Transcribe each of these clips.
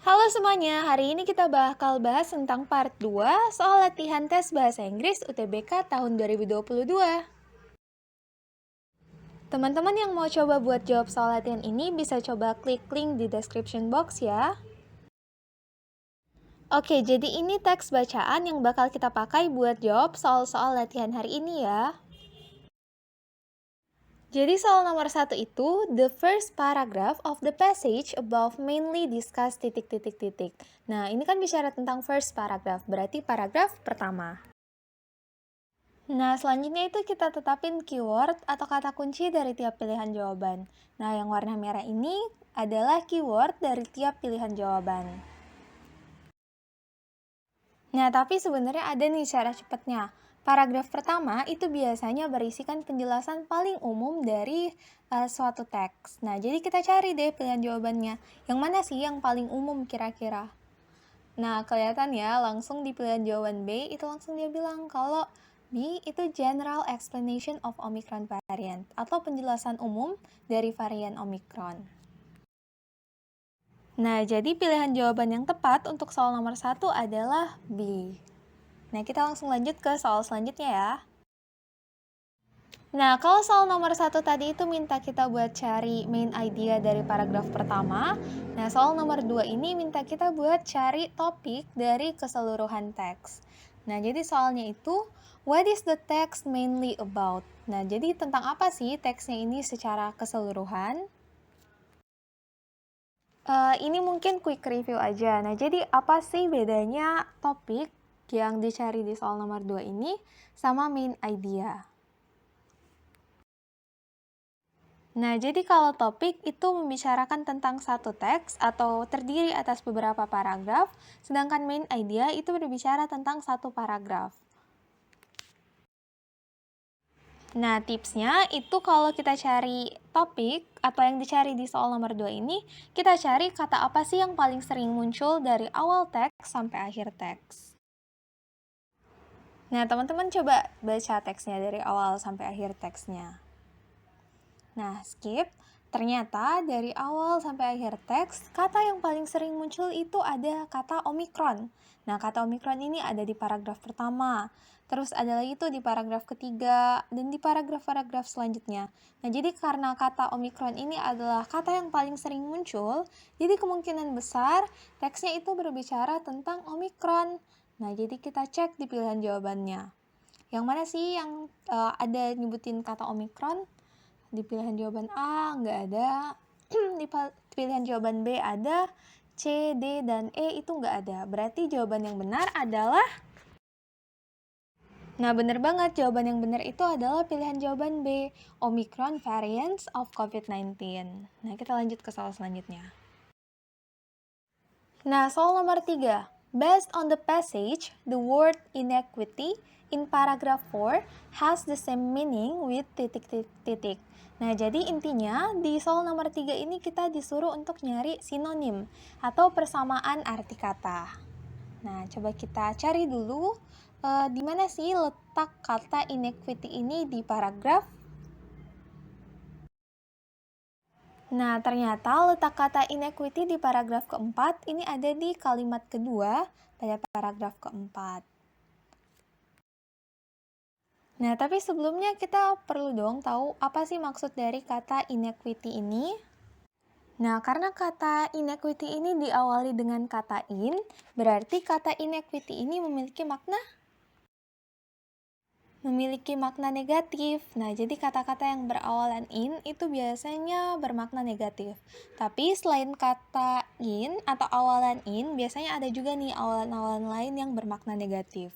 Halo semuanya, hari ini kita bakal bahas tentang part 2 soal latihan tes bahasa Inggris UTBK tahun 2022. Teman-teman yang mau coba buat jawab soal latihan ini bisa coba klik link di description box ya. Oke, jadi ini teks bacaan yang bakal kita pakai buat jawab soal-soal latihan hari ini ya. Jadi soal nomor 1 itu, the first paragraph of the passage above mainly discuss titik. Nah, ini kan bicara tentang first paragraph, berarti paragraf pertama. Nah, selanjutnya itu kita tetapin keyword atau kata kunci dari tiap pilihan jawaban. Nah, yang warna merah ini adalah keyword dari tiap pilihan jawaban. Nah, tapi sebenarnya ada nih cara cepatnya. Paragraf pertama itu biasanya berisikan penjelasan paling umum dari suatu teks. Nah, jadi kita cari deh pilihan jawabannya. Yang mana sih yang paling umum kira-kira? Nah, kelihatan ya, langsung di pilihan jawaban B, itu langsung dia bilang kalau B itu General Explanation of Omicron Variant, atau penjelasan umum dari varian Omicron. Nah, jadi pilihan jawaban yang tepat untuk soal nomor 1 adalah B. Nah, kita langsung lanjut ke soal selanjutnya ya. Nah, kalau soal nomor 1 tadi itu minta kita buat cari main idea dari paragraf pertama. Nah, soal nomor 2 ini minta kita buat cari topik dari keseluruhan teks. Nah, jadi soalnya itu, what is the text mainly about? Nah, jadi tentang apa sih teksnya ini secara keseluruhan? Ini mungkin quick review aja. Nah, jadi apa sih bedanya topik yang dicari di soal nomor 2 ini sama main idea? Nah, jadi kalau topik itu membicarakan tentang satu teks atau terdiri atas beberapa paragraf, sedangkan main idea itu berbicara tentang satu paragraf. Nah, tipsnya itu kalau kita cari topik atau yang dicari di soal nomor 2 ini, kita cari kata apa sih yang paling sering muncul dari awal teks sampai akhir teks. Nah, teman-teman coba baca teksnya dari awal sampai akhir teksnya. Nah, skip. Ternyata dari awal sampai akhir teks, kata yang paling sering muncul itu ada kata Omikron. Nah, kata Omikron ini ada di paragraf pertama. Terus ada lagi tuh di paragraf ketiga, dan di paragraf-paragraf selanjutnya. Nah, jadi karena kata Omikron ini adalah kata yang paling sering muncul, jadi kemungkinan besar teksnya itu berbicara tentang Omikron. Nah, jadi kita cek di pilihan jawabannya. Yang mana sih yang ada nyebutin kata Omikron? Di pilihan jawaban A nggak ada, di pilihan jawaban B ada, C, D, dan E itu nggak ada. Berarti jawaban yang benar adalah... Nah, benar banget. Jawaban yang benar itu adalah pilihan jawaban B, Omicron Variants of COVID-19. Nah, kita lanjut ke soal selanjutnya. Nah, soal nomor 3. Based on the passage, the word inequity in paragraph 4 has the same meaning with titik. Nah, jadi intinya di soal nomor 3 ini kita disuruh untuk nyari sinonim atau persamaan arti kata. Nah, coba kita cari dulu di mana sih letak kata inequity ini di paragraf. Nah, ternyata letak kata inequity di paragraf keempat ini ada di kalimat kedua pada paragraf keempat. Nah, tapi sebelumnya kita perlu dong tahu apa sih maksud dari kata inequity ini. Nah, karena kata inequity ini diawali dengan kata in, berarti kata inequity ini memiliki makna negatif. Nah, jadi kata-kata yang berawalan in itu biasanya bermakna negatif. Tapi selain kata in atau awalan in, biasanya ada juga nih awalan-awalan lain yang bermakna negatif.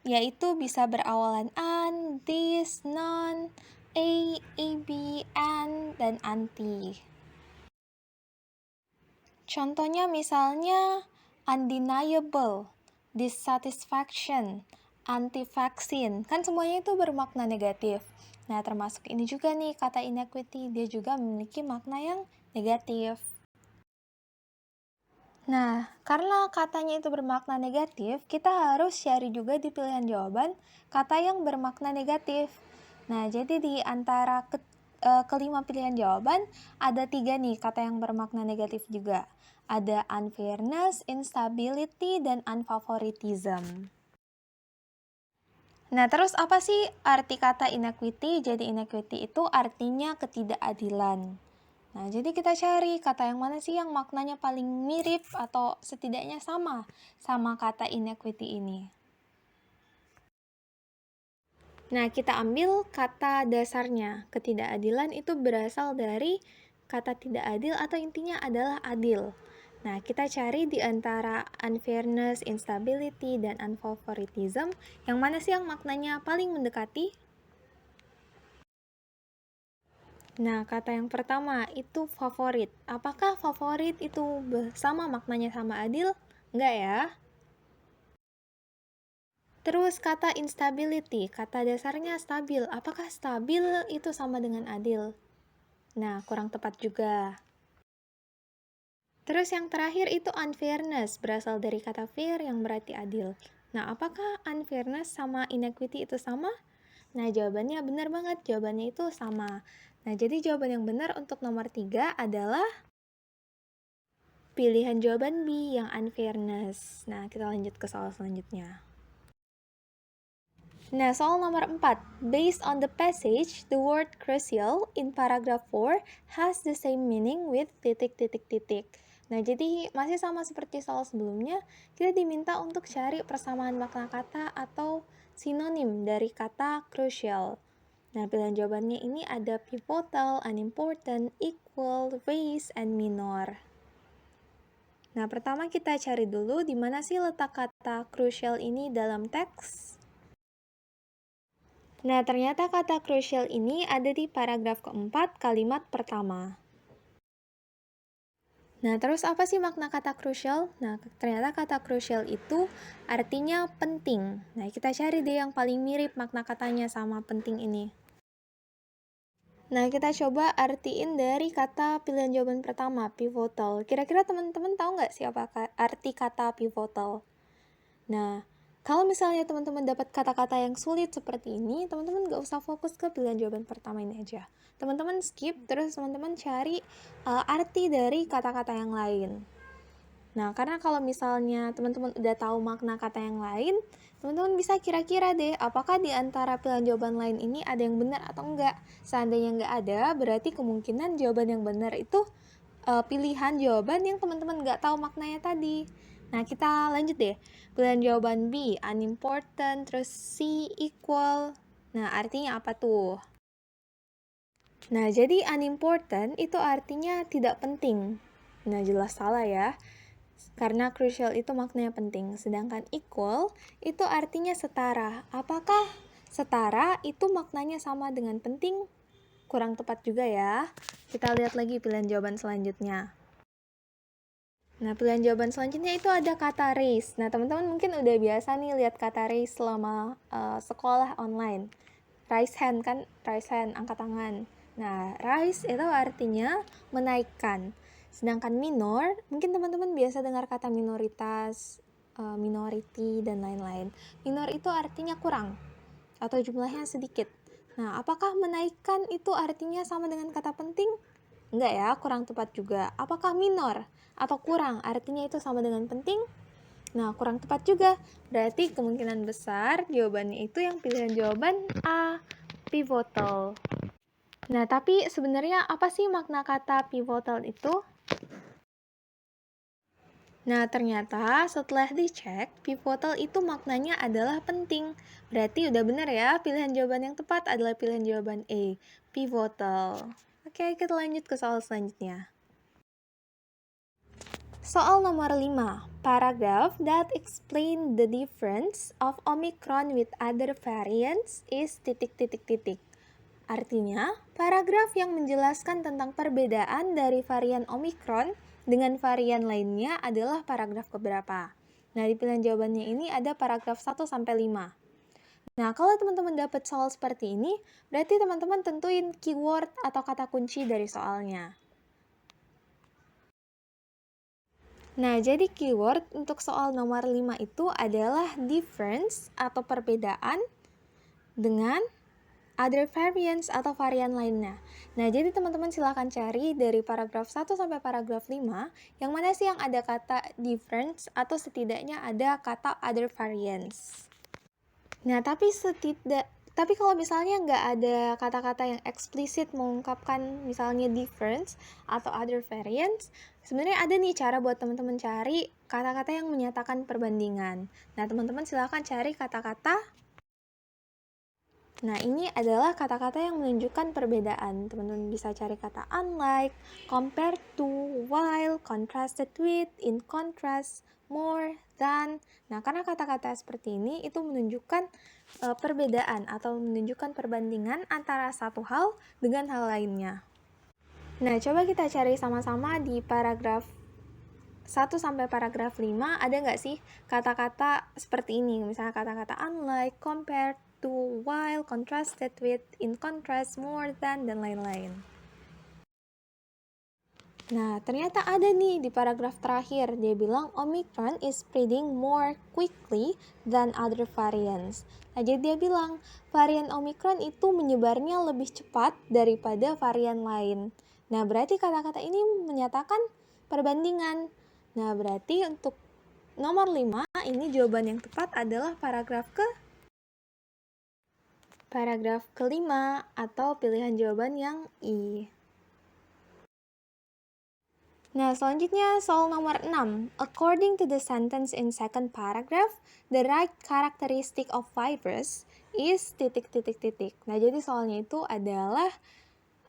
Yaitu bisa berawalan an, this, non, ab, an, dan anti. Contohnya misalnya undeniable, dissatisfaction, anti-vaksin, kan semuanya itu bermakna negatif. Nah, termasuk ini juga nih kata inequity, dia juga memiliki makna yang negatif. Nah, karena katanya itu bermakna negatif, kita harus cari juga di pilihan jawaban kata yang bermakna negatif. Nah, jadi di antara kelima pilihan jawaban, ada 3 nih kata yang bermakna negatif juga. Ada unfairness, instability, dan unfavoritism. Nah, terus apa sih arti kata inequity? Jadi inequity itu artinya ketidakadilan. Nah, jadi kita cari kata yang mana sih yang maknanya paling mirip atau setidaknya sama kata inequity ini. Nah, kita ambil kata dasarnya. Ketidakadilan itu berasal dari kata tidak adil atau intinya adalah adil. Nah, kita cari di antara unfairness, instability, dan unfavoritism, yang mana sih yang maknanya paling mendekati? Nah, kata yang pertama itu favorit. Apakah favorit itu sama maknanya sama adil? Enggak ya. Terus kata instability, kata dasarnya stabil. Apakah stabil itu sama dengan adil? Nah, kurang tepat juga. Terus yang terakhir itu unfairness, berasal dari kata fair yang berarti adil. Nah, apakah unfairness sama inequity itu sama? Nah, jawabannya benar banget, jawabannya itu sama. Nah, jadi jawaban yang benar untuk nomor 3 adalah pilihan jawaban B yang unfairness. Nah, kita lanjut ke soal selanjutnya. Nah, soal nomor 4. Based on the passage, the word crucial in paragraph 4 has the same meaning with titik-titik-titik. Nah, jadi masih sama seperti soal sebelumnya, kita diminta untuk cari persamaan makna kata atau sinonim dari kata crucial. Nah, pilihan jawabannya ini ada pivotal, unimportant, equal, raise, and minor. Nah, pertama kita cari dulu di mana sih letak kata crucial ini dalam teks. Nah, ternyata kata crucial ini ada di paragraf keempat, kalimat pertama. Nah, terus apa sih makna kata crucial? Nah, ternyata kata crucial itu artinya penting. Nah, kita cari deh yang paling mirip makna katanya sama penting ini. Nah, kita coba artiin dari kata pilihan jawaban pertama, pivotal. Kira-kira teman-teman tahu nggak sih apa arti kata pivotal? Nah, kalau misalnya teman-teman dapat kata-kata yang sulit seperti ini, teman-teman nggak usah fokus ke pilihan jawaban pertama ini aja. Teman-teman skip, terus teman-teman cari arti dari kata-kata yang lain. Nah, karena kalau misalnya teman-teman udah tahu makna kata yang lain, teman-teman bisa kira-kira deh, apakah di antara pilihan jawaban lain ini ada yang benar atau enggak. Seandainya enggak ada, berarti kemungkinan jawaban yang benar itu pilihan jawaban yang teman-teman nggak tahu maknanya tadi. Nah, kita lanjut deh. Pilihan jawaban B, unimportant, terus C, equal. Nah, artinya apa tuh? Nah, jadi unimportant itu artinya tidak penting. Nah, jelas salah ya. Karena crucial itu maknanya penting. Sedangkan equal itu artinya setara. Apakah setara itu maknanya sama dengan penting? Kurang tepat juga ya. Kita lihat lagi pilihan jawaban selanjutnya. Nah, pilihan jawaban selanjutnya itu ada kata raise. Nah, teman-teman mungkin udah biasa nih lihat kata raise selama sekolah online. Raise hand kan, raise hand, angkat tangan. Nah, raise itu artinya menaikkan. Sedangkan minor, mungkin teman-teman biasa dengar kata minoritas, minority, dan lain-lain. Minor itu artinya kurang, atau jumlahnya sedikit. Nah, apakah menaikkan itu artinya sama dengan kata penting? Enggak ya, kurang tepat juga. Apakah minor atau kurang artinya itu sama dengan penting? Nah, kurang tepat juga. Berarti kemungkinan besar jawabannya itu yang pilihan jawaban A, pivotal. Nah, tapi sebenarnya apa sih makna kata pivotal itu? Nah, ternyata setelah dicek, pivotal itu maknanya adalah penting. Berarti udah benar ya, pilihan jawaban yang tepat adalah pilihan jawaban A, pivotal. Oke, kita lanjut ke soal selanjutnya. Soal nomor 5, paragraph that explain the difference of Omicron with other variants is titik-titik-titik. Artinya, paragraf yang menjelaskan tentang perbedaan dari varian Omicron dengan varian lainnya adalah paragraf keberapa? Nah, di pilihan jawabannya ini ada paragraf 1-5. Nah, kalau teman-teman dapat soal seperti ini, berarti teman-teman tentuin keyword atau kata kunci dari soalnya. Nah, jadi keyword untuk soal nomor 5 itu adalah difference atau perbedaan dengan other variants atau varian lainnya. Nah, jadi teman-teman silahkan cari dari paragraf 1 sampai paragraf 5, yang mana sih yang ada kata difference atau setidaknya ada kata other variants. Nah, tapi kalau misalnya nggak ada kata-kata yang eksplisit mengungkapkan misalnya difference atau other variants, sebenarnya ada nih cara buat teman-teman cari kata-kata yang menyatakan perbandingan. Nah, teman-teman silahkan cari kata-kata. Nah, ini adalah kata-kata yang menunjukkan perbedaan. Teman-teman bisa cari kata unlike, compared to, while, contrasted with, in contrast, more, than. Nah, karena kata-kata seperti ini itu menunjukkan perbedaan atau menunjukkan perbandingan antara satu hal dengan hal lainnya. Nah, coba kita cari sama-sama di paragraf 1 sampai paragraf 5, ada nggak sih kata-kata seperti ini? Misalnya kata-kata unlike, compared to, while, contrasted with, in contrast, more than, dan lain-lain. Nah, ternyata ada nih di paragraf terakhir. Dia bilang Omicron is spreading more quickly than other variants. Nah, jadi dia bilang varian Omicron itu menyebarnya lebih cepat daripada varian lain. Nah, berarti kata-kata ini menyatakan perbandingan. Nah, berarti untuk nomor 5, ini jawaban yang tepat adalah paragraf kelima atau pilihan jawaban yang I. Nah, selanjutnya soal nomor 6. According to the sentence in second paragraph, the right characteristic of virus is ... Nah, jadi soalnya itu adalah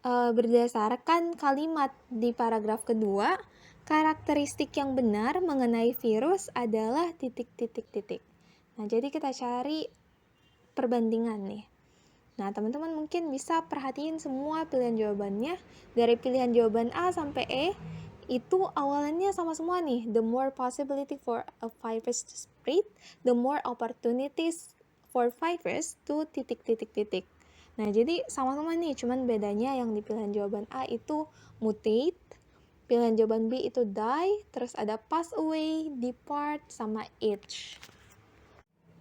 berdasarkan kalimat di paragraf kedua, karakteristik yang benar mengenai virus adalah ... Nah, jadi kita cari perbandingan nih. Nah, teman-teman mungkin bisa perhatiin semua pilihan jawabannya. Dari pilihan jawaban A sampai E, itu awalannya sama semua nih. The more possibility for a virus to spread, the more opportunities for virus to ... Nah, jadi sama-sama nih, cuman bedanya yang di pilihan jawaban A itu mutate, pilihan jawaban B itu die, terus ada pass away, depart, sama age.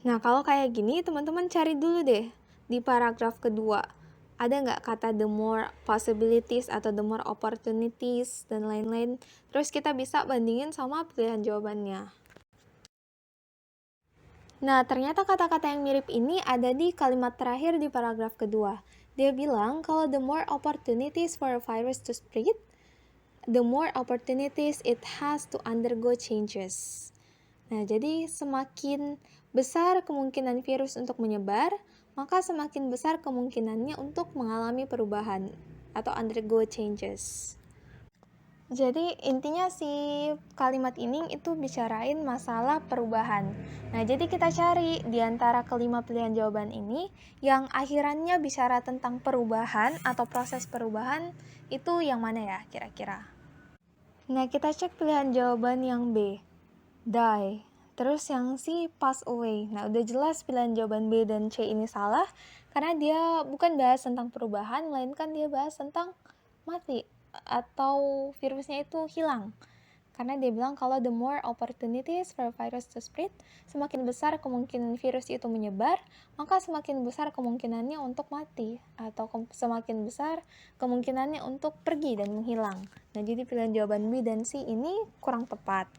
Nah, kalau kayak gini, teman-teman cari dulu deh di paragraf kedua. Ada nggak kata the more possibilities atau the more opportunities dan lain-lain. Terus kita bisa bandingin sama pilihan jawabannya. Nah, ternyata kata-kata yang mirip ini ada di kalimat terakhir di paragraf kedua. Dia bilang kalau the more opportunities for a virus to spread, the more opportunities it has to undergo changes. Nah, jadi semakin besar kemungkinan virus untuk menyebar, maka semakin besar kemungkinannya untuk mengalami perubahan atau undergo changes. Jadi intinya si kalimat ini itu bicarain masalah perubahan. Nah, jadi kita cari di antara kelima pilihan jawaban ini yang akhirannya bicara tentang perubahan atau proses perubahan itu yang mana ya kira-kira? Nah, kita cek pilihan jawaban yang B, die. Terus yang C, pass away. Nah, udah jelas pilihan jawaban B dan C ini salah karena dia bukan bahas tentang perubahan, melainkan dia bahas tentang mati atau virusnya itu hilang. Karena dia bilang kalau the more opportunities for virus to spread, semakin besar kemungkinan virus itu menyebar, maka semakin besar kemungkinannya untuk mati atau semakin besar kemungkinannya untuk pergi dan menghilang. Nah, jadi pilihan jawaban B dan C ini kurang tepat.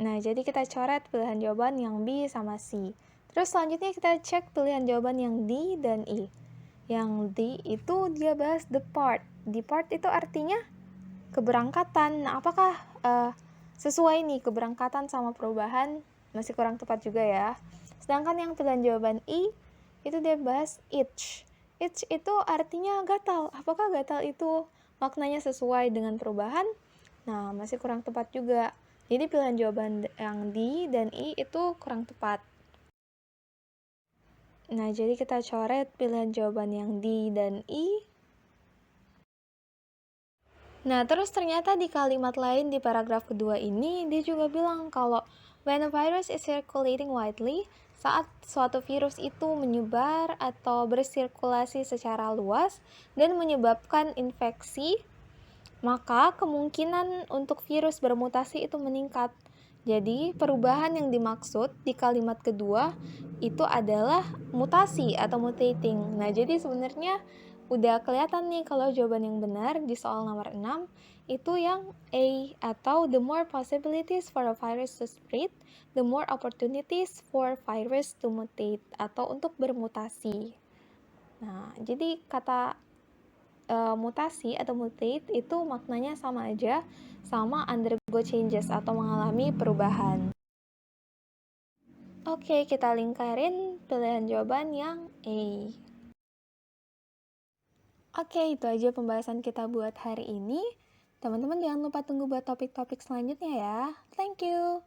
Nah, jadi kita coret pilihan jawaban yang B sama C. Terus selanjutnya kita cek pilihan jawaban yang D dan E. Yang D itu dia bahas depart. Depart itu artinya keberangkatan. Nah, apakah sesuai nih keberangkatan sama perubahan? Masih kurang tepat juga ya. Sedangkan yang pilihan jawaban E itu dia bahas itch. Itch itu artinya gatal. Apakah gatal itu maknanya sesuai dengan perubahan? Nah, masih kurang tepat juga. Jadi pilihan jawaban yang D dan E itu kurang tepat. Nah, jadi kita coret pilihan jawaban yang D dan E. Nah, terus ternyata di kalimat lain di paragraf kedua ini, dia juga bilang kalau when a virus is circulating widely, saat suatu virus itu menyebar atau bersirkulasi secara luas dan menyebabkan infeksi, maka kemungkinan untuk virus bermutasi itu meningkat. Jadi, perubahan yang dimaksud di kalimat kedua itu adalah mutasi atau mutating. Nah, jadi sebenarnya udah kelihatan nih kalau jawaban yang benar di soal nomor 6 itu yang A, atau the more possibilities for a virus to spread, the more opportunities for virus to mutate, atau untuk bermutasi. Nah, jadi kata mutasi atau mutate itu maknanya sama aja sama undergo changes atau mengalami perubahan. Oke, kita lingkarin pilihan jawaban yang A. Oke, itu aja pembahasan kita buat hari ini. Teman-teman jangan lupa tunggu buat topik-topik selanjutnya ya. Thank you.